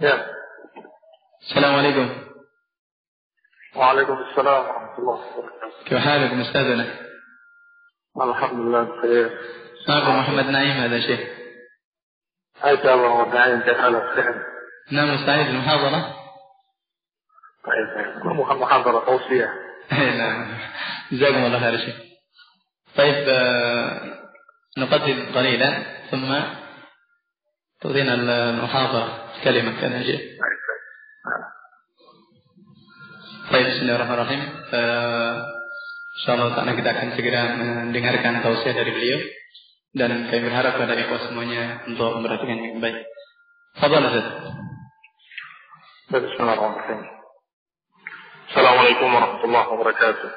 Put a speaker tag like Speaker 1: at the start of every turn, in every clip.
Speaker 1: Ya.
Speaker 2: Assalamualaikum.
Speaker 1: Waalaikumsalam warahmatullahi wabarakatuh.
Speaker 2: كيف حالكم أستاذنا؟
Speaker 1: الحمد لله بخير.
Speaker 2: معكم محمد نعيم هذا شيخ.
Speaker 1: حياك الله ونعيم، كيف حالك؟ بخير.
Speaker 2: نعم، مستعد للمحاضرة؟
Speaker 1: طيب، محاضرة توصية.
Speaker 2: نعم، جزاكم الله خير شيخ. طيب، نقدم قليلا ثم تعطينا المحاضرة كلمة كان شيخ. Baik, bismillahirrahmanirrahim. Insyaallah ta'ala kita akan segera mendengarkan tausiah dari beliau dan kami berharap kepada ikhwah semuanya untuk memperhatikan yang baik. Fadhal Ustaz.
Speaker 1: Bismillahirrahmanirrahim. Assalamualaikum warahmatullahi wabarakatuh.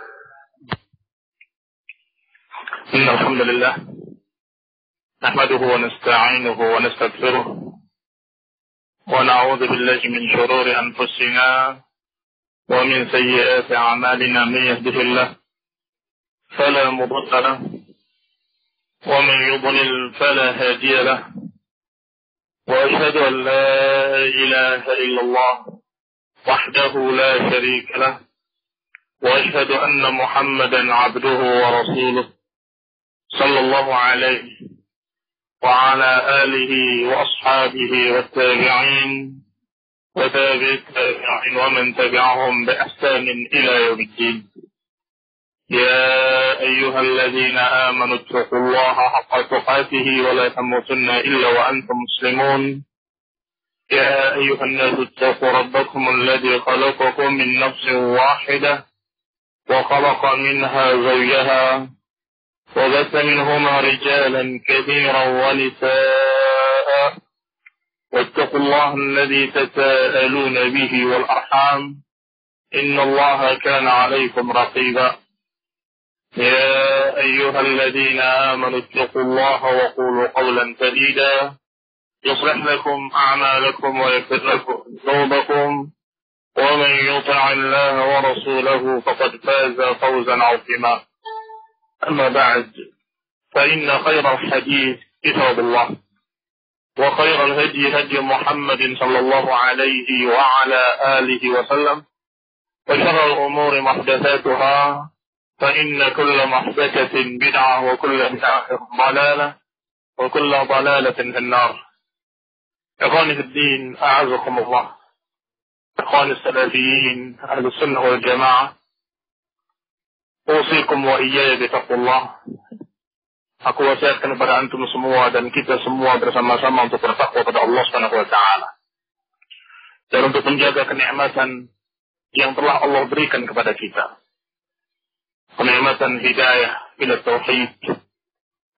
Speaker 1: Innal hamdalillah nahmaduhu wa nasta'inuhu wa nastaghfiruh wa na'udzu billahi min shururi anfusina ومن سيئات أعمالنا من يهده الله فلا مضل له ومن يضلل فلا هادي له وأشهد أن لا إله إلا الله وحده لا شريك له وأشهد أن محمدا عبده ورسوله صلى الله عليه وعلى آله وأصحابه والتابعين وتابع التابعين ومن تبعهم بإحسان إلى يوم الدين. يا أيها الذين آمنوا اتقوا الله حق تقاته ولا تموتن إلا وأنتم مسلمون. يا أيها الناس اتقوا ربكم الذي خلقكم من نفس واحدة وخلق منها زوجها وبث منهما رجالا كثيرا ونساء واتقوا الله الذي تساءلون به والأرحام إن الله كان عليكم رقيبا. يا أيها الذين آمنوا اتقوا الله وقولوا قولا سديدا يصلح لكم أعمالكم ويغفر لكم ذنوبكم ومن يطع الله ورسوله فقد فاز فوزا عظيما. أما بعد، فإن خير الحديث كتاب الله وخير الهدي هدي محمد صلى الله عليه وعلى آله وسلم وشر الأمور محدثاتها فإن كل محدثة بدعة وكل بدعة ضلالة وكل ضلالة في النار. إخواني في الدين، أعزكم الله. إخواني السلفيين أهل السنة والجماعة، أوصيكم وإياي بتقوى الله. Aku wasiatkan kepada antum semua dan kita semua bersama-sama untuk bertakwa kepada Allah Subhanahu wa taala. Dan untuk menjaga kenikmatan yang telah Allah berikan kepada kita. Kenikmatan hidayah ila tauhid,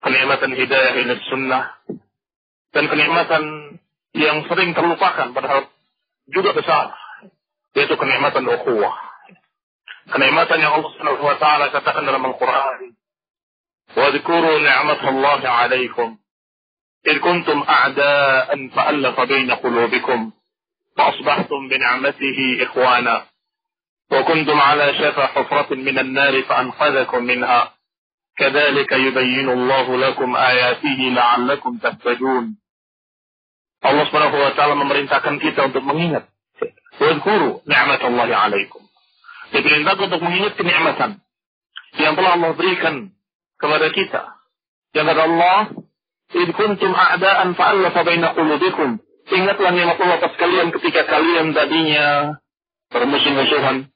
Speaker 1: kenikmatan hidayah ila sunnah, dan kenikmatan yang sering terlupakan padahal juga besar, yaitu kenikmatan ukhuwah. Kenikmatan yang Allah Subhanahu wa taala katakan dalam Al-Qur'an, واذكروا نعمة الله عليكم إذ كنتم أعداء فألف بين قلوبكم فأصبحتم بنعمته إخوانا وكنتم على شفا حفرة من النار فأنقذكم منها كذلك يبين الله لكم آياته لعلكم تهتدون. Allah Subhanahu wa taala memerintahkan kita untuk mengingat. Wadhkuru ni'matallahi 'alaikum. Diperintahkan untuk mengingat kenikmatan yang telah Allah berikan kepada kita. Yang kata Allah, "Id kuntum a'da'an fa'alafa baina qulubikum." Ingatlah nikmat Allah atas kalian ketika kalian tadinya bermusuh-musuhan,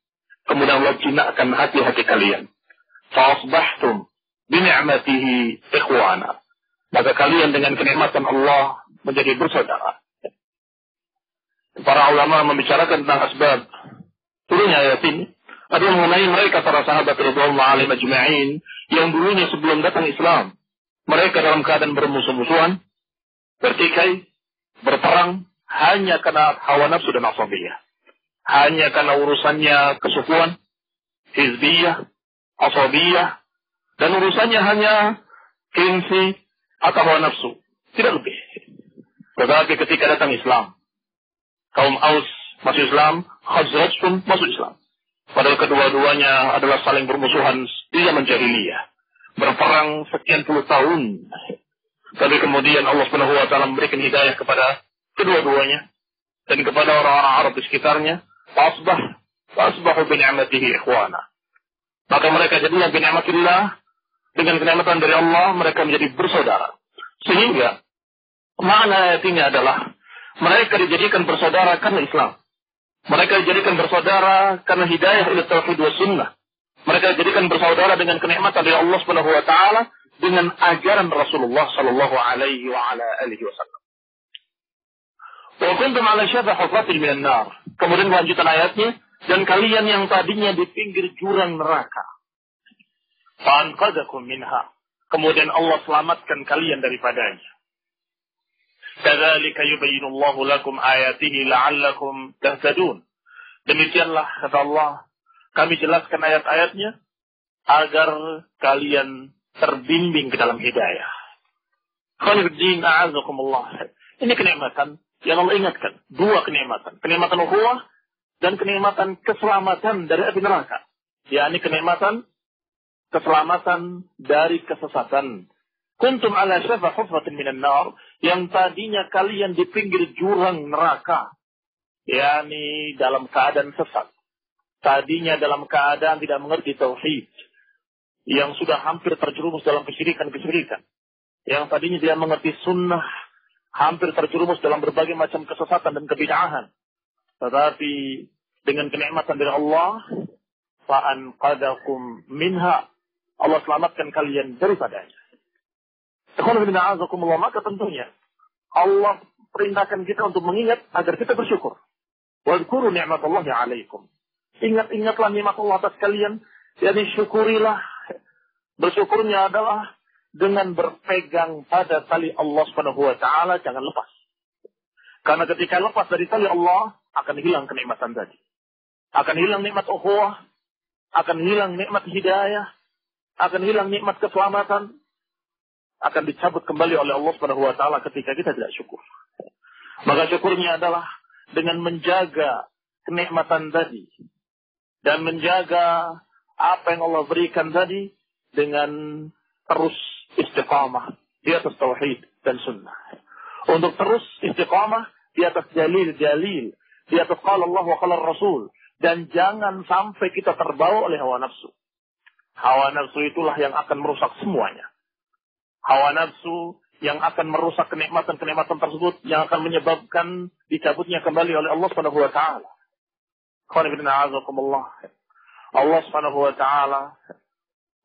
Speaker 1: kemudian Allah jinakkan hati-hati kalian. Fa'asbahtum bi ni'matihi ikhwana. Maka kalian dengan kenikmatan Allah menjadi bersaudara. Para ulama membicarakan tentang asbab turunnya ayat ini adalah mengenai mereka para sahabat radhiyallahu alaihim ajma'in yang dulunya sebelum datang Islam mereka dalam keadaan bermusuh-musuhan, bertikai, berperang hanya karena hawa nafsu dan asabiyah, hanya karena urusannya kesukuan, hizbiyah, asabiyah, dan urusannya hanya gengsi atau hawa nafsu, tidak lebih. Tetapi ketika datang Islam, kaum Aus masuk Islam, Khazraj pun masuk Islam. Padahal kedua-duanya adalah saling bermusuhan di zaman jahiliyah. Berperang sekian puluh tahun. Tapi kemudian Allah Subhanahu wa taala memberikan hidayah kepada kedua-duanya. dan kepada orang-orang Arab di sekitarnya, fasbahu bi ni'matihi ikhwana. Maka mereka jadinya bi ni'matillah, dengan kenikmatan dari Allah mereka menjadi bersaudara. Sehingga makna ayat ini adalah mereka dijadikan bersaudara karena Islam. Mereka dijadikan bersaudara karena hidayah ila tauhid wa sunnah. Mereka dijadikan bersaudara dengan kenikmatan dari Allah Subhanahu wa taala dengan ajaran Rasulullah sallallahu alaihi wa ala alihi wasallam. Wa kuntum ala syafa hufratin minan nar. Kemudian lanjutan ayatnya, dan kalian yang tadinya di pinggir jurang neraka. Fa anqadzakum minha. Kemudian Allah selamatkan kalian daripadanya. Kadzalika yubayyinullahu lakum ayatihi la'allakum tahtadun. Demikianlah kata Allah, kami jelaskan ayat-ayatnya agar kalian terbimbing ke dalam hidayah. Khairuddin a'azakumullah. Ini kenikmatan yang Allah ingatkan. Dua kenikmatan. Kenikmatan ukhuwah dan kenikmatan keselamatan dari api neraka. yakni kenikmatan keselamatan dari kesesatan. Kuntum ala syafa hufratin minan nar, yang tadinya kalian di pinggir jurang neraka, yakni dalam keadaan sesat. Tadinya dalam keadaan tidak mengerti tauhid, yang sudah hampir terjerumus dalam kesyirikan-kesyirikan. Yang tadinya tidak mengerti sunnah, hampir terjerumus dalam berbagai macam kesesatan dan kebid'ahan. Tetapi dengan kenikmatan dari Allah, fa'anqadakum minha, Allah selamatkan kalian daripadanya. Maka tentunya Allah perintahkan kita untuk mengingat agar kita bersyukur. Wadhkuru ni'matallahi 'alaikum. Ingat-ingatlah nikmat Allah atas kalian, yakni syukurilah. Bersyukurnya adalah dengan berpegang pada tali Allah Subhanahu wa taala, jangan lepas. Karena ketika lepas dari tali Allah, akan hilang kenikmatan tadi. Akan hilang nikmat ukhuwah, akan hilang nikmat hidayah, akan hilang nikmat keselamatan, akan dicabut kembali oleh Allah Subhanahu wa taala ketika kita tidak syukur. Maka syukurnya adalah dengan menjaga kenikmatan tadi dan menjaga apa yang Allah berikan tadi dengan terus istiqamah di atas tauhid dan sunnah. Untuk terus istiqamah di atas dalil-dalil, di atas qala Allah wa qala Rasul, dan jangan sampai kita terbawa oleh hawa nafsu. Hawa nafsu itulah yang akan merusak semuanya. Hawa nafsu yang akan merusak kenikmatan-kenikmatan tersebut, yang akan menyebabkan dicabutnya kembali oleh Allah Subhanahu wa taala. Allah Subhanahu wa taala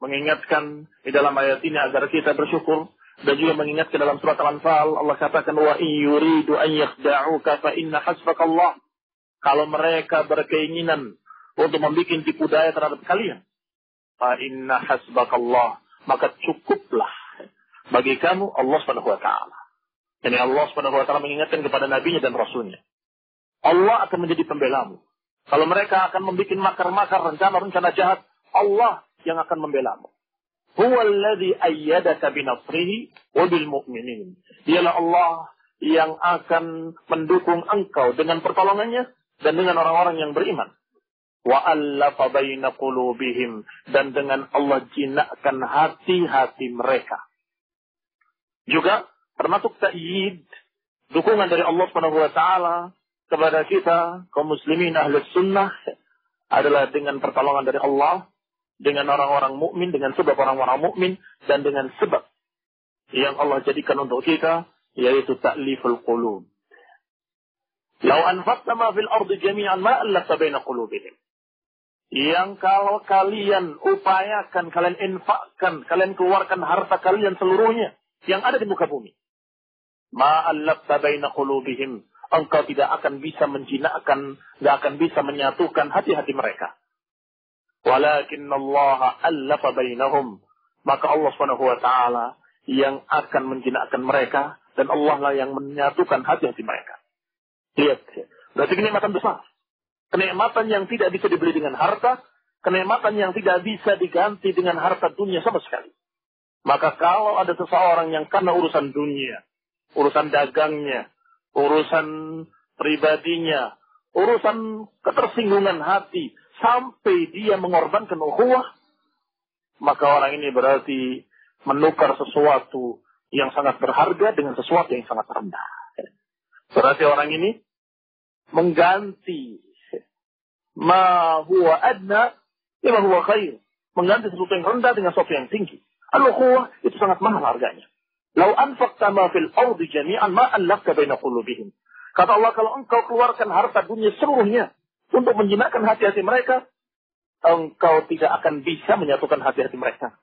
Speaker 1: mengingatkan di dalam ayat ini agar kita bersyukur, dan juga mengingatkan dalam surat Al-Anfal Allah katakan wa yuridu an yakhda'uka fa inna hasbakallah. Kalau mereka berkeinginan untuk membuat tipu daya terhadap kalian, fa inna hasbakallah, maka cukuplah bagi kamu Allah Subhanahu wa taala. Jadi Allah Subhanahu wa taala mengingatkan kepada nabinya dan rasulnya, Allah akan menjadi pembelamu. Kalau mereka akan membuat makar-makar, rencana-rencana jahat, Allah yang akan membelamu. Huwallazi ayyadaka binasrihi wa bil mu'minin. Dialah Allah yang akan mendukung engkau dengan pertolongannya dan dengan orang-orang yang beriman. Wa allafa baina qulubihim, dan dengan Allah jinakkan hati-hati mereka. Juga termasuk ta'yid, dukungan dari Allah Subhanahu wa taala kepada kita kaum muslimin ahlus sunnah adalah dengan pertolongan dari Allah, dengan orang-orang mukmin, dengan sebab orang-orang mukmin, dan dengan sebab yang Allah jadikan untuk kita, yaitu ta'liful qulub. Lau anfaqta ma fil ardi jami'an ma allafta baina qulubihim. Yang kalau kalian upayakan, kalian infakkan, kalian keluarkan harta kalian seluruhnya yang ada di muka bumi, ma allafta baina qulubihim, engkau tidak akan bisa menjinakkan, tidak akan bisa menyatukan hati-hati mereka. Walakin Allah allafa bainahum, maka Allah Subhanahu wa taala yang akan menjinakkan mereka, dan Allah lah yang menyatukan hati-hati mereka. Lihat, berarti kenikmatan besar. Kenikmatan yang tidak bisa dibeli dengan harta, kenikmatan yang tidak bisa diganti dengan harta dunia sama sekali. Maka kalau ada seseorang yang karena urusan dunia, urusan dagangnya, urusan pribadinya, urusan ketersinggungan hati, sampai dia mengorbankan ukhuwah, maka orang ini berarti menukar sesuatu yang sangat berharga dengan sesuatu yang sangat rendah. Berarti orang ini mengganti ma huwa adna lima huwa khair. Mengganti sesuatu yang rendah dengan sesuatu yang tinggi. Al-ukhuwah itu sangat mahal harganya. Lau anfaqta ma fil ardi jami'an ma allafta baina qulubihim. Kata Allah, kalau engkau keluarkan harta dunia seluruhnya untuk menjinakkan hati-hati mereka, engkau tidak akan bisa menyatukan hati-hati mereka.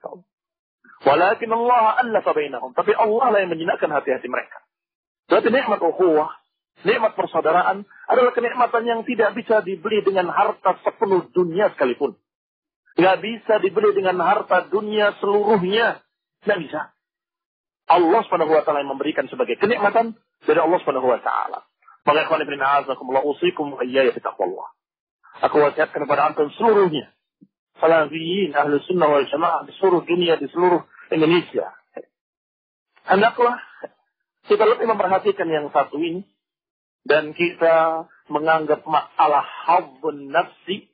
Speaker 1: Walakin Allah allafa bainahum. Tapi Allah lah yang menjinakkan hati-hati mereka. Berarti nikmat ukhuwah, nikmat persaudaraan adalah kenikmatan yang tidak bisa dibeli dengan harta sepenuh dunia sekalipun. Nggak bisa dibeli dengan harta dunia seluruhnya. Nggak bisa. Allah Subhanahu wa taala yang memberikan sebagai kenikmatan dari Allah Subhanahu wa taala. Maka ikhwan ibn a'azakumullah usikum wa iyaya bitaqwallah. Aku wasiatkan kepada antum seluruhnya. Salafiyin, ahli sunnah wal jamaah di seluruh dunia, di seluruh Indonesia. Hendaklah kita lebih memperhatikan yang satu ini. Dan kita menganggap masalah hawdun nafsi.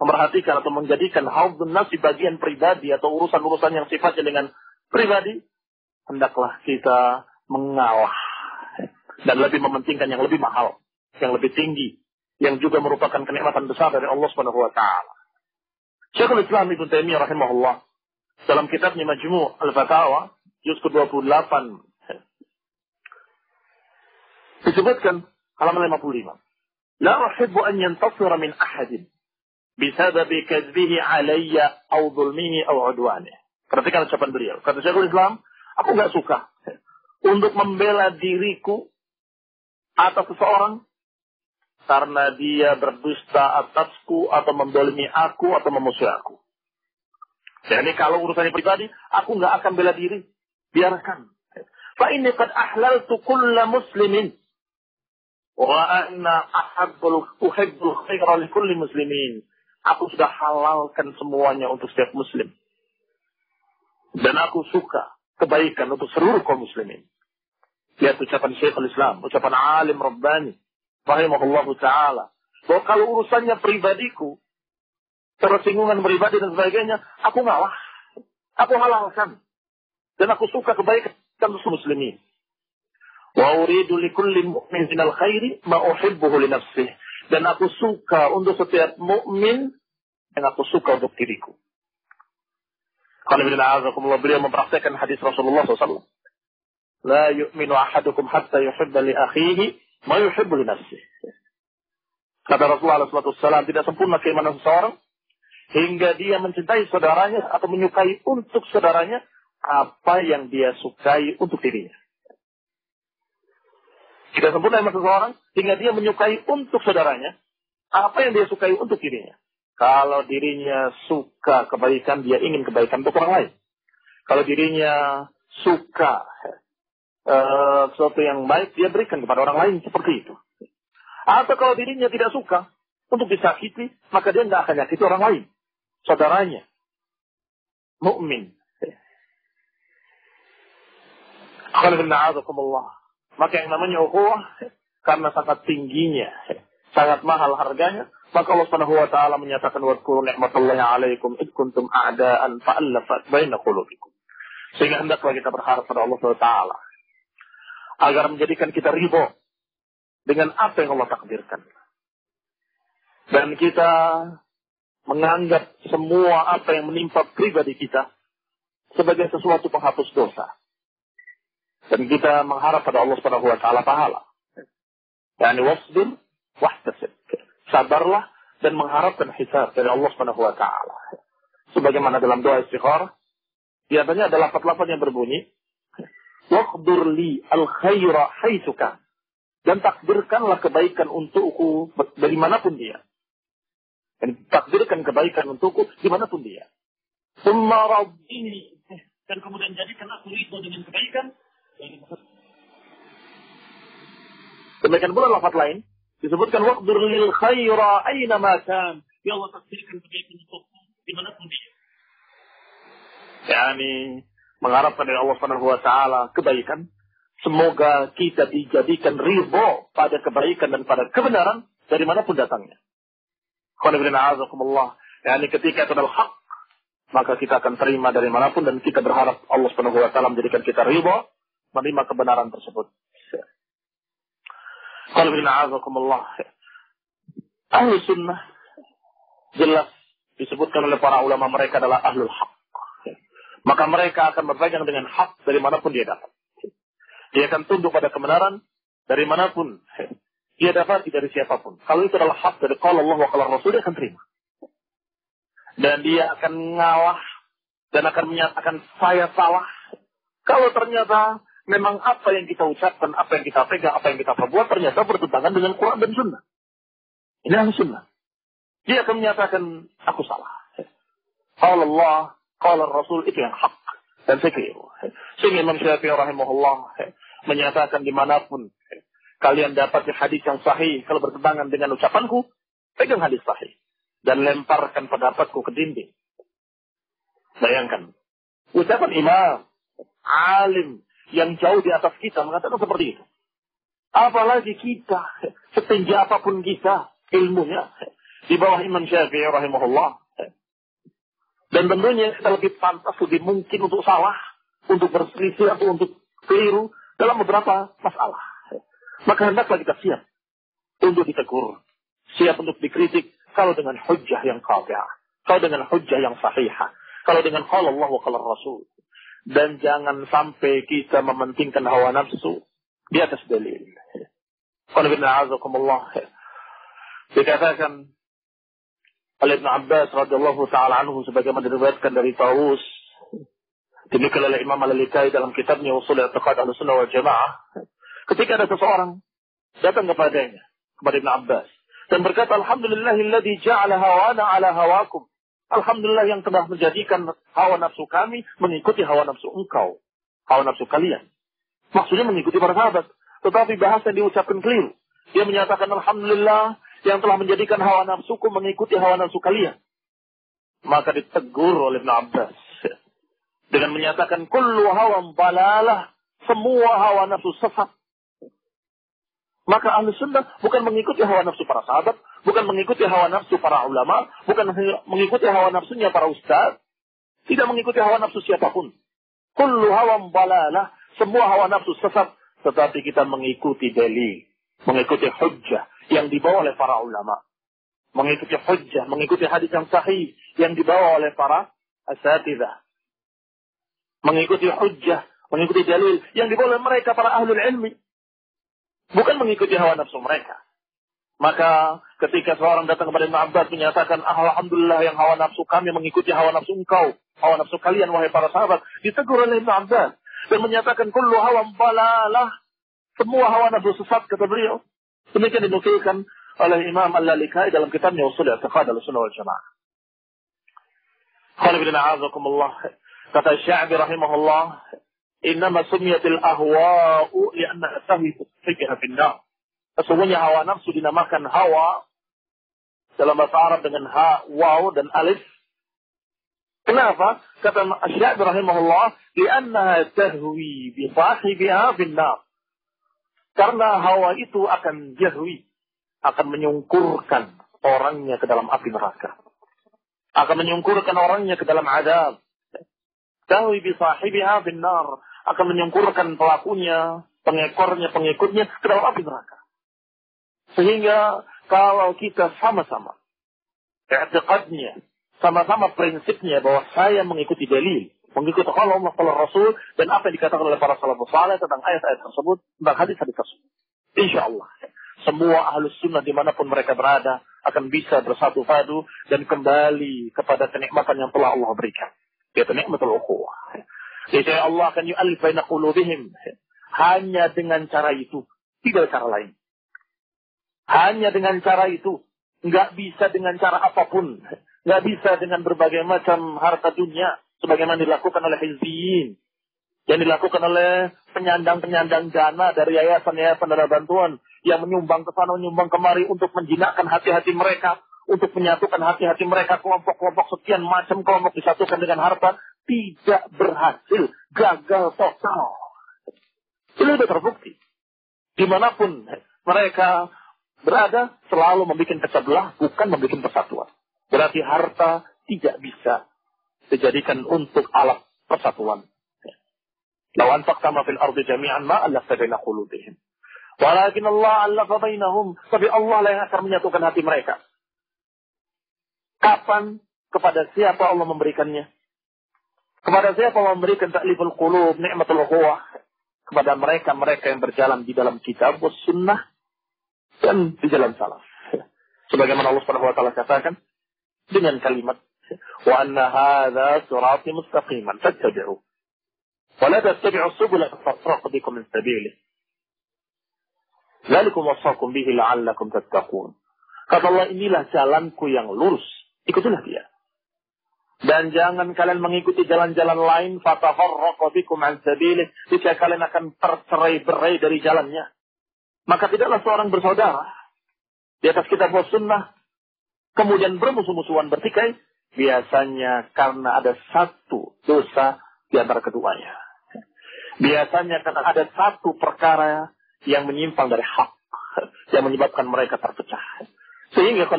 Speaker 1: Memperhatikan atau menjadikan hawdun nafsi bagian pribadi atau urusan-urusan yang sifatnya dengan pribadi. Hendaklah kita mengalah. Dan lebih mementingkan yang lebih mahal. Yang lebih tinggi. Yang juga merupakan kenikmatan besar dari Allah Subhanahu wa taala. Syekhul Islam Ibnu Taimiyah rahimahullah dalam kitabnya Majmu' Al-Fatawa juz ke-28 disebutkan halaman 55. La uhibbu an yantasira min ahadin bisababi kadzbihi alayya aw dhulmihi aw udwanihi. Perhatikan ucapan beliau. Kata Syekhul Islam, aku enggak suka untuk membela diriku atas seseorang karena dia berdusta atasku atau mendolimi aku atau memusuhi aku. Jadi kalau urusannya pribadi, aku nggak akan bela diri. Biarkan. Fa inni qad ahlaltu kulla muslimin wa anna uhibbul khaira li kulli muslimin. Aku sudah halalkan semuanya untuk setiap muslim. Dan aku suka kebaikan untuk seluruh kaum muslimin. Lihat ucapan Syekhul Islam, ucapan alim Rabbani, rahimahullahu ta'ala. Bahwa kalau urusannya pribadiku, tersinggungan pribadi dan sebagainya, aku ngalah. Aku halalkan. Dan aku suka kebaikan untuk muslimin. Wa uridu likulli mu'min minal khairi ma uhibbuhu li nafsih. Dan aku suka untuk setiap mukmin yang aku suka untuk diriku. Qala bin a'azakumullah, beliau mempraktikkan hadis Rasulullah SAW. La yu'minu ahadukum hatta yuhibba li akhihi ma yuhibbu li nafsihi. Kata Rasulullah SAW, tidak sempurna keimanan seseorang hingga dia mencintai saudaranya atau menyukai untuk saudaranya apa yang dia sukai untuk dirinya. Tidak sempurna iman seseorang hingga dia menyukai untuk saudaranya apa yang dia sukai untuk dirinya. Kalau dirinya suka kebaikan, dia ingin kebaikan untuk orang lain. Kalau dirinya suka sesuatu yang baik, dia berikan kepada orang lain seperti itu. Atau kalau dirinya tidak suka untuk disakiti, maka dia tidak akan nyakiti orang lain, saudaranya, mukmin. Maka yang namanya ukhuwah, karena sangat tingginya, sangat mahal harganya, maka Allah Subhanahu wa taala menyatakan wadhkuru ni'matallahi 'alaikum id kuntum a'daan fa'allafat baina qulubikum. Sehingga hendaklah kita berharap pada Allah Subhanahu wa taala agar menjadikan kita ridho dengan apa yang Allah takdirkan. Dan kita menganggap semua apa yang menimpa pribadi kita sebagai sesuatu penghapus dosa. Dan kita mengharap pada Allah Subhanahu wa taala pahala. Yani wasbir wahtasib. Sabarlah dan mengharapkan hisab dari Allah Subhanahu wa taala. Sebagaimana dalam doa istikharah, biasanya ada lafaz-lafaz yang berbunyi waqdur li al-khaira haitsu kan. Dan takdirkanlah kebaikan untukku dari manapun dia. Dan takdirkan kebaikan untukku dimanapun dia. Summa rabbini. Dan kemudian jadikan aku ridho dengan kebaikan. Demikian pula lafaz lain disebutkan waqdur lil khaira aina ma kan. Ya Allah, takdirkan kebaikan untukku dimanapun dia. Yani mengharapkan dari Allah Subhanahu wa taala kebaikan. Semoga kita dijadikan ridho pada kebaikan dan pada kebenaran dari manapun datangnya. Yani ketika itu adalah hak, maka kita akan terima dari manapun dan kita berharap Allah Subhanahu wa taala menjadikan kita ridho menerima kebenaran tersebut. Ahlu sunnah jelas disebutkan oleh para ulama mereka adalah ahlul haq. Maka mereka akan berpegang dengan hak dari manapun dia dapat. Dia akan tunduk pada kebenaran dari manapun dia dapat dari siapapun. Kalau itu adalah hak dari qala Allah wa qala Rasul, dia akan terima. Dan dia akan ngalah dan akan menyatakan saya salah. Kalau ternyata memang apa yang kita ucapkan, apa yang kita pegang, apa yang kita perbuat ternyata bertentangan dengan Quran dan Sunnah. Ini ahli sunnah. Dia akan menyatakan aku salah. Qala Allah, qala Rasul, itu yang hak. Dan saya keliru. Sehingga Imam Syafi'i rahimahullah menyatakan dimanapun kalian dapat hadis yang sahih, kalau bertentangan dengan ucapanku, pegang hadis sahih. Dan lemparkan pendapatku ke dinding. Bayangkan. Ucapan imam, alim, yang jauh di atas kita mengatakan seperti itu. Apalagi kita, setinggi apapun kita, ilmunya, di bawah Imam Syafi'i rahimahullah. Dan tentunya kita lebih pantas, lebih mungkin untuk salah, untuk berselisih atau untuk keliru dalam beberapa masalah. Maka hendaklah kita siap untuk ditegur, siap untuk dikritik, kalau dengan hujjah yang qati'ah, kalau dengan hujjah yang sahihah, kalau dengan qala Allah wa qala Rasul. Dan jangan sampai kita mementingkan hawa nafsu di atas dalil. Qala bin a'azakumullah, dikatakan oleh Ibn Abbas radhiyallahu ta'ala anhu sebagaimana diriwayatkan dari Tawus, demikian oleh Imam Al-Lalikai dalam kitabnya Ushul I'tiqad Ahlussunnah wal Jamaah, ketika ada seseorang datang kepadanya, kepada Ibn Abbas, dan berkata, Alhamdulillahilladzi ja'ala hawana ala hawakum. Alhamdulillah yang telah menjadikan hawa nafsu kami mengikuti hawa nafsu engkau, hawa nafsu kalian. Maksudnya mengikuti para sahabat. Tetapi bahasa yang diucapkan keliru. Dia menyatakan Alhamdulillah yang telah menjadikan hawa nafsuku mengikuti hawa nafsu kalian. Maka ditegur oleh Ibn Abbas dengan menyatakan kullu hawan balalah, semua hawa nafsu sesat. Maka ahli sunnah bukan mengikuti hawa nafsu para sahabat, bukan mengikuti hawa nafsu para ulama, bukan mengikuti hawa nafsunya para ustaz, tidak mengikuti hawa nafsu siapapun. Kullu hawan balalah, semua hawa nafsu sesat, tetapi kita mengikuti dalil, mengikuti hujjah yang dibawa oleh para ulama, mengikuti hujjah, mengikuti hadis yang sahih yang dibawa oleh para asatidzah, mengikuti hujjah, mengikuti dalil yang dibawa oleh mereka para ahlul ilmi, bukan mengikuti hawa nafsu mereka. Maka ketika seorang datang kepada Ibn Abbas menyatakan, Alhamdulillah yang hawa nafsu kami mengikuti hawa nafsu engkau, hawa nafsu kalian wahai para sahabat, ditegur oleh Ibn Abbas dan menyatakan kullu hawan balalah, semua hawa nafsu sesat, kata beliau. Demikian dinukilkan oleh Imam Al-Lalikai dalam kitabnya Ushul I'tiqad Ahlussunnah wal Jamaah. Qala bin a'azakumullah, kata Sya'bi rahimahullah, innama summiyatil ahwa'u li'anna tahwi fikha fin nar. Sesungguhnya hawa nafsu dinamakan hawa dalam bahasa Arab dengan ha, waw dan alif. Kenapa? Kata Sya'bi rahimahullah, li'annaha tahwi bi sahibiha fin nar. Karena hawa itu akan jahwi, akan menyungkurkan orangnya ke dalam api neraka. Akan menyungkurkan orangnya ke dalam azab. Tahwi bi sahibiha bin nar, akan menyungkurkan pelakunya, pengekornya, pengikutnya ke dalam api neraka. Sehingga kalau kita sama-sama i'tiqadnya, sama-sama prinsipnya bahwa saya mengikuti dalil, mengikuti qala Allah qala Rasul dan apa yang dikatakan oleh para salafus saleh tentang ayat-ayat tersebut, tentang hadis-hadis tersebut, insyaallah semua ahlus sunnah dimanapun mereka berada akan bisa bersatu padu dan kembali kepada kenikmatan yang telah Allah berikan, yaitu nikmatul ukhuwah. Jadi Allah akan yu'allif baina qulubihim, hanya dengan cara itu, tidak cara lain. Hanya dengan cara itu, enggak bisa dengan cara apapun, enggak bisa dengan berbagai macam harta dunia sebagaimana dilakukan oleh hizbiyin, yang dilakukan oleh penyandang-penyandang dana dari yayasan-yayasan dana bantuan yang menyumbang ke sana, menyumbang kemari untuk menjinakkan hati-hati mereka, untuk menyatukan hati-hati mereka, kelompok-kelompok sekian macam kelompok disatukan dengan harta, tidak berhasil, gagal total. Ini sudah terbukti. Dimanapun mereka berada, selalu membuat pecah belah, bukan membuat persatuan. Berarti harta tidak bisa dijadikan untuk alat persatuan. Law anfaqta ma fil ardi jami'an ma allafta baina qulubihim. Walakin Allah allafa bainahum. Tapi Allah lah yang akan menyatukan hati mereka. Kapan? Kepada siapa Allah memberikannya? Kepada siapa Allah memberikan ta'liful qulub, ni'matul ukhuwah? Kepada mereka yang berjalan di dalam kitab was sunnah dan di jalan salaf. Sebagaimana Allah Subhanahu wa taala katakan dengan kalimat wa anna hadza sirati mustaqiman fattabi'u wa la tattabi'us subula fatafarraqu bikum min sabilihi. Dzalikum wasaqakum bihi la'allakum tattaqun. Kata Allah, inilah jalanku yang lurus, ikutilah dia. Dan jangan kalian mengikuti jalan-jalan lain, fatafarraqu bikum an sabilihi, jika kalian akan tercerai-berai dari jalannya. Maka tidaklah seorang bersaudara di atas kitab was sunnah kemudian bermusuh-musuhan bertikai, biasanya karena ada satu dosa di antara keduanya. Biasanya karena ada satu perkara yang menyimpang dari hak, yang menyebabkan mereka terpecah. Sehingga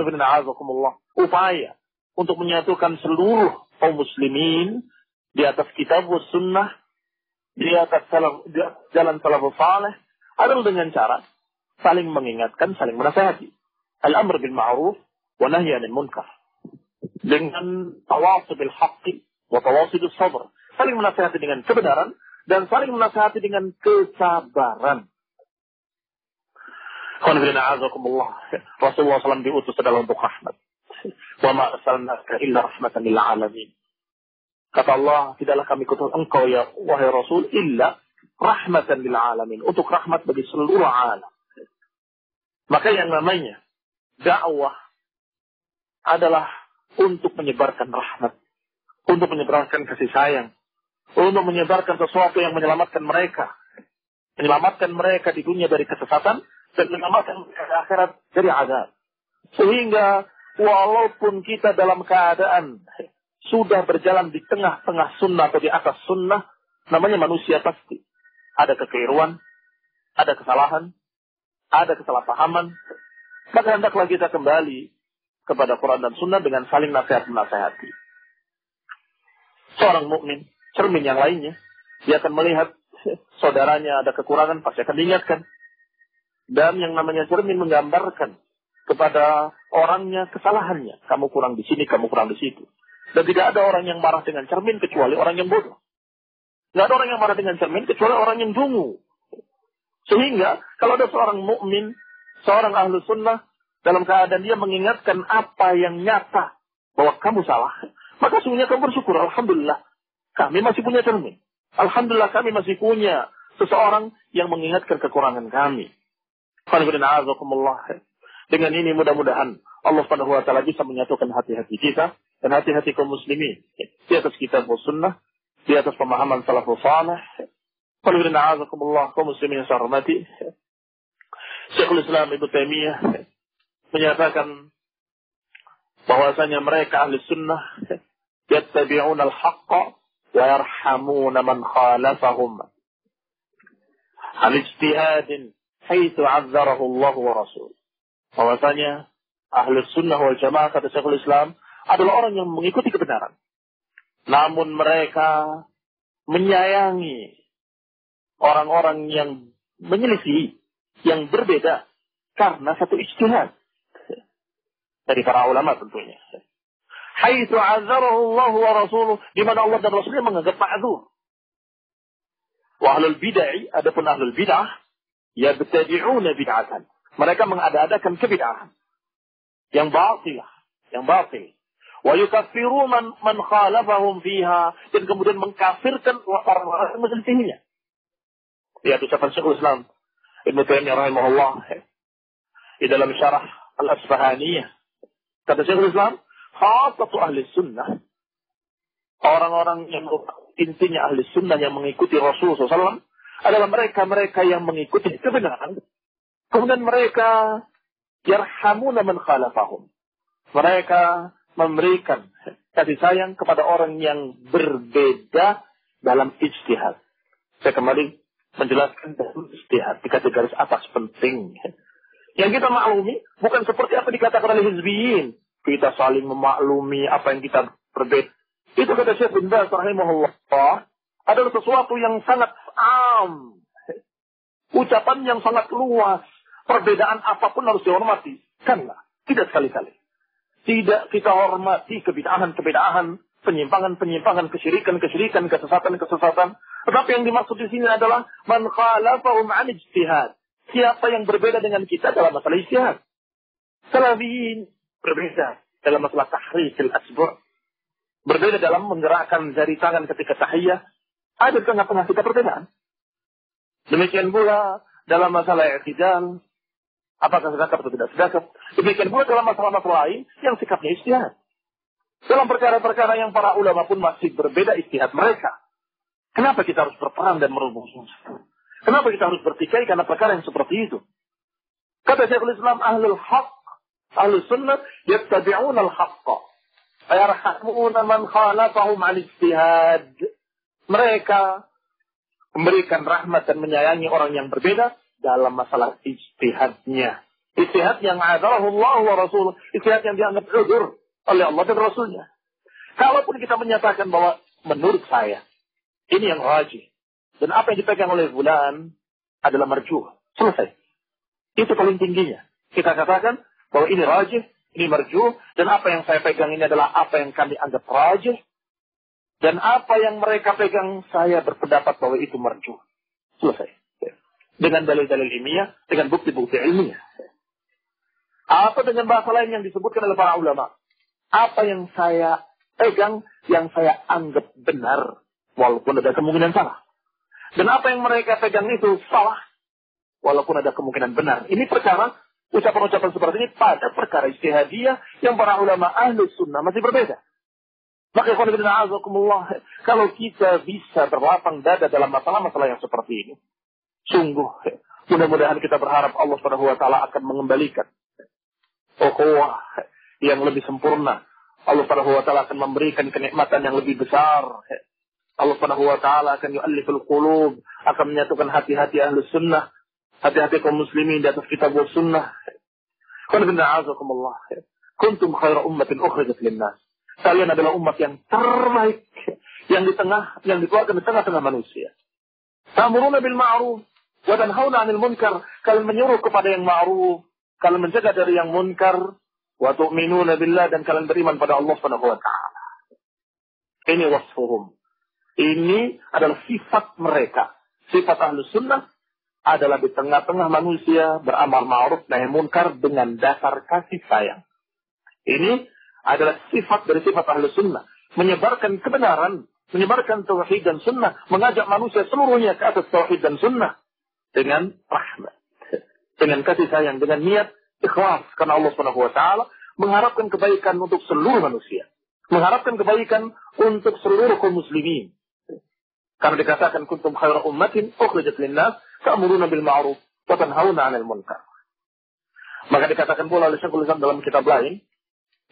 Speaker 1: upaya untuk menyatukan seluruh kaum muslimin di atas kitab was sunnah, di atas jalan salafus saleh, adalah dengan cara saling mengingatkan, saling menasihati. Al-amr bil ma'ruf wa nahy 'anil munkar. Dengan tawassul bil haqqi wa tawassul bis sabr. Saling menasihati dengan kebenaran dan saling menasihati dengan kesabaran. Rasulullah SAW diutus adalah untuk rahmat. Wa ma arsalnaka illa rahmatan lil alamin. Kata Allah, tidaklah kami kutus engkau ya wahai Rasul illa rahmatan lil alamin, untuk rahmat bagi seluruh alam. Maka yang namanya dakwah adalah untuk menyebarkan rahmat, untuk menyebarkan kasih sayang, untuk menyebarkan sesuatu yang menyelamatkan mereka di dunia dari kesesatan dan menyelamatkan mereka di akhirat dari azab. Sehingga walaupun kita dalam keadaan sudah berjalan di tengah-tengah sunnah atau di atas sunnah, namanya manusia pasti ada kekeliruan, ada kesalahan, ada kesalahpahaman. Maka hendaklah kita kembali kepada Quran dan Sunnah dengan saling nasihat-menasihati. Seorang mukmin, cermin yang lainnya, dia akan melihat saudaranya ada kekurangan, pasti akan diingatkan. Dan yang namanya cermin menggambarkan kepada orangnya kesalahannya. Kamu kurang di sini, kamu kurang di situ. Dan tidak ada orang yang marah dengan cermin kecuali orang yang bodoh. Tidak ada orang yang marah dengan cermin kecuali orang yang dungu. Sehingga kalau ada seorang mukmin, seorang ahlu sunnah, dalam keadaan dia mengingatkan apa yang nyata bahwa kamu salah, maka sungguhnya kamu bersyukur. Alhamdulillah, kami masih punya cermin. Alhamdulillah, kami masih punya seseorang yang mengingatkan kekurangan kami. Dengan ini mudah-mudahan Allah Subhanahu wa taala bisa menyatukan hati-hati kita dan hati-hati kaum muslimin di atas kitab was sunnah, di atas pemahaman salafus salih. Kaum muslimin yang saya hormati, Syekhul Islam Ibnu Taimiyah menyatakan bahwasanya mereka ahli sunnah yattabi'una al-haqqa wa yarhamuna man khalafahum an ijtihadin haitsu 'azzarahu Allah wa rasul. Bahwasanya ahli sunnah wal jamaah kata Syekhul Islam adalah orang yang mengikuti kebenaran, namun mereka menyayangi orang-orang yang menyelisih, yang berbeda karena satu ijtihad dari para ulama tentunya. Haitsu 'azzarahu Allah wa rasuluh, di mana Allah dan Rasulnya menganggap ma'dzur. Wa ahlul bid'ah, adapun ahlul bid'ah yabtadi'una bid'atan. Mereka mengada-adakan kebid'ahan yang batil. Wa yukaffiru man khalafahum fiha, dan kemudian mengkafirkan orang-orang yang menyelisihinya. Lihat ucapan Syekhul Islam Ibnu Taimiyah rahimahullah di dalam syarah Al-Asfahaniyah. Kata Syekhul Islam, khassatu ahli sunnah, orang-orang yang intinya ahli sunnah yang mengikuti Rasulullah SAW adalah mereka-mereka yang mengikuti kebenaran. Kemudian mereka yarhamuna man khalafahum. Mereka memberikan kasih sayang kepada orang yang berbeda dalam ijtihad. Saya kembali menjelaskan dalam ijtihad di garis atas penting. Yang kita maklumi bukan seperti apa dikatakan oleh hizbiyin. Kita saling memaklumi apa yang kita berbeda. Itu kata Syekh bin Baz rahimahullah adalah sesuatu yang sangat am. Ucapan yang sangat luas. Perbedaan apapun harus dihormati. Kanlah. Tidak sekali-kali. Tidak kita hormati kebid'ahan-kebid'ahan, penyimpangan-penyimpangan, kesyirikan-kesyirikan, kesesatan-kesesatan. Tetapi yang dimaksud di sini adalah man khalafahum 'an ijtihad. Siapa yang berbeda dengan kita dalam masalah ijtihad. Salafiyin berbeda dalam masalah tahrikil asbu'. Berbeda dalam menggerakkan jari tangan ketika tahiyyah. Ada di tengah-tengah kita perbedaan. Demikian pula dalam masalah i'tidal, apakah sedekap atau tidak sedekap. Demikian pula dalam masalah-masalah lain yang sikapnya ijtihad. Dalam perkara-perkara yang para ulama pun masih berbeda ijtihad mereka. Kenapa kita harus berperang dan merumuskan? Kenapa kita harus bertikai karena perkara yang seperti itu? Kata Syekhul Islam, ahlul haq, ahlus sunnah, yattabi'una al-haqqa. Ayarhamuna man khalafahum 'an ijtihad. Mereka memberikan rahmat dan menyayangi orang yang berbeda dalam masalah ijtihadnya. Ijtihad yang adzarahu Allah wa Rasul. Ijtihad yang dianggap udzur oleh Allah dan Rasulnya. Kalaupun kita menyatakan bahwa menurut saya, ini yang rajih. Dan apa yang dipegang oleh fulan adalah marjuh. Selesai. Itu paling tingginya. Kita katakan bahwa ini rajih, ini marjuh. Dan apa yang saya pegang ini adalah apa yang kami anggap rajih. Dan apa yang mereka pegang, saya berpendapat bahwa itu marjuh. Selesai. Dengan dalil-dalil ilmiah, dengan bukti-bukti ilmiah. Apa dengan bahasa lain yang disebutkan oleh para ulama? Apa yang saya pegang, yang saya anggap benar, walaupun ada kemungkinan salah. Dan apa yang mereka pegang itu salah, walaupun ada kemungkinan benar. Ini perkara, ucapan-ucapan seperti ini pada perkara ijtihadiyah yang para ulama ahlus sunnah masih berbeda. Maka kalau kita bisa berlapang dada dalam masalah-masalah yang seperti ini, sungguh mudah-mudahan kita berharap Allah Subhanahu wa taala akan mengembalikan ukhuwah yang lebih sempurna. Allah Subhanahu wa taala akan memberikan kenikmatan yang lebih besar. Allah Subhanahu wa taala akan yu'alliful qulub, akan menyatukan hati-hati ahlus sunnah, hati-hati kaum muslimin di atas kitab wa sunnah. Kuntum khaira ummatin ukhrijat lin-nas. Kalian adalah umat yang terbaik yang dikeluarkan di tengah-tengah manusia. Ta'muruna bil ma'ruf wa tanhauna 'anil munkar. Kalian menyuruh kepada yang ma'ruf, kalian mencegah dari yang munkar, wa tu'minuna billah, dan kalian beriman pada Allah Subhanahu wa taala. Ini wasfuhum. Ini adalah sifat mereka. Sifat ahlus sunnah adalah di tengah-tengah manusia beramal ma'ruf nahi munkar dengan dasar kasih sayang. Ini adalah sifat dari sifat ahlus sunnah. Menyebarkan kebenaran, menyebarkan tauhid dan sunnah, mengajak manusia seluruhnya ke atas tauhid dan sunnah dengan rahmat, dengan kasih sayang, dengan niat ikhlas karena Allah Subhanahu wa taala, mengharapkan kebaikan untuk seluruh manusia, mengharapkan kebaikan untuk seluruh kaum muslimin. Karena dikatakan kuntum khaira ummatin ukhrijat lin-nas ta'muruna bil ma'ruf wa tanhauna 'anil munkar. Maka dikatakan pula oleh Syekhul Islam dalam kitab lain,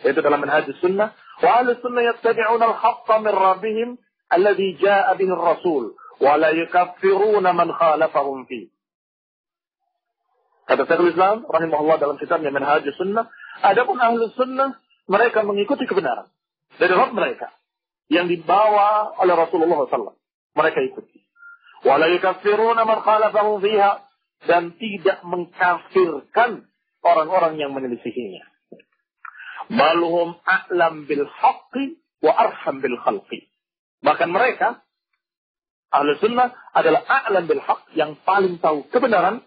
Speaker 1: yaitu dalam manhajus sunnah, wa ahlus sunnah yattabi'una al-haqqa min rabbihim alladhi jaa'a bihi ar-rasul wa la yukaffiruna man khalafahum fi. Kata Syekhul Islam rahimahullah dalam kitabnya Manhajus Sunnah, adapun ahlus sunnah mereka mengikuti kebenaran dari Rabb mereka yang dibawa oleh Rasulullah SAW. Mereka ikuti. Wa la yukaffiruna man khalafahum fiha, dan tidak mengkafirkan orang-orang yang menyelisihinya. Baluhum a'lam bil haqqi wa arham bil khalqi. Bahkan mereka ahlus sunnah adalah a'lam bil haqq, yang paling tahu kebenaran,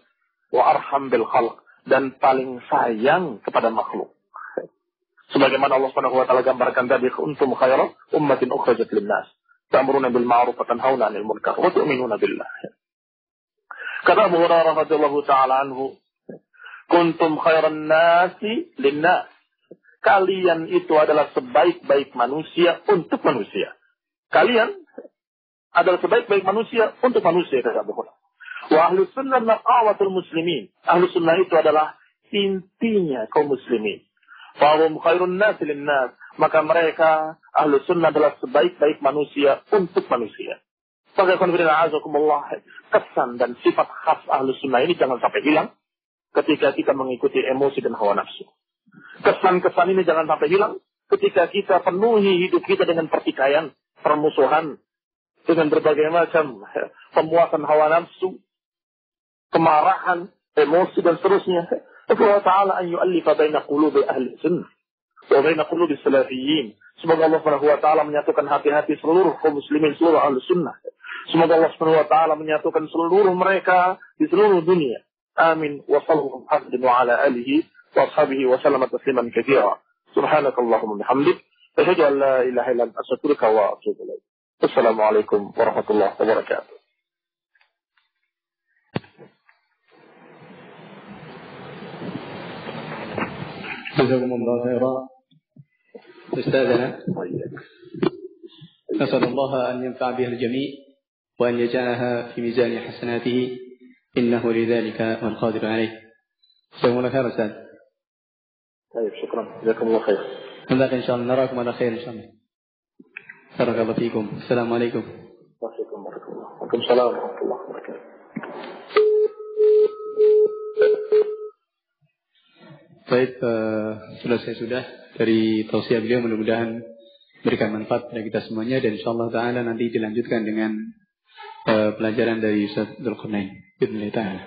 Speaker 1: wa arham bil khalq, dan paling sayang kepada makhluk. Sebagaimana Allah Subhanahu wa taala gambarkan tadi, kuntum khaira ummatin ukhrijat lin-nas ta'muruna bil ma'ruf wa tanhauna 'anil munkar wa tu'minuna billah. Kata Abu Hurairah radhiyallahu taala anhu, kuntum khairan nasi lin-nas. Kalian itu adalah sebaik-baik manusia untuk manusia. Kalian adalah sebaik-baik manusia untuk manusia, kata Abu Hurairah. Wa ahlus sunnah naqawatul muslimin. Ahlus sunnah itu adalah intinya kaum muslimin. Fahum khairun nasi lin-nas. Maka mereka ahlus sunnah adalah sebaik-baik manusia untuk manusia. Kesan dan sifat khas ahlus sunnah ini jangan sampai hilang ketika kita mengikuti emosi dan hawa nafsu. Kesan-kesan ini jangan sampai hilang ketika kita penuhi hidup kita dengan pertikaian, permusuhan, dengan berbagai macam pemuasan hawa nafsu. kemarahan, emosi dan seterusnya. Allah Ta'ala an yu'allifa baina qulubi ahli sunnah wa baina qulubi salafiyyin. Semoga Allah Subhanahu wa taala menyatukan hati-hati seluruh kaum muslimin, seluruh ahli sunnah. Semoga Allah Subhanahu wa taala menyatukan seluruh mereka di seluruh dunia. Amin. Wa sallallahu alaihi wa ala alihi wa ashabihi wa sallama tasliman katsira. Subhanakallahumma bihamdik, asyhadu an la ilaha illa anta astaghfiruka wa atubu ilaik. Assalamualaikum warahmatullahi wabarakatuh.
Speaker 2: جزاكم الله خيرا أستاذنا. نسأل الله أن ينفع بها الجميع وأن يجعلها في ميزان حسناته إنه لذلك والقادر عليه. جزاكم الله خير أستاذ.
Speaker 1: طيب شكرا جزاكم الله خير.
Speaker 2: نلتقي إن شاء الله، نراكم على خير إن شاء الله. بارك الله فيكم. السلام عليكم.
Speaker 1: وعليكم السلام ورحمة الله وبركاته.
Speaker 2: Baik, selesai sudah dari tausiah beliau, mudah-mudahan berikan manfaat pada kita semuanya, dan insyaallah ta'ala nanti dilanjutkan dengan pelajaran dari Ustaz Dzulqarnain. Bismillahirrahmanirrahim.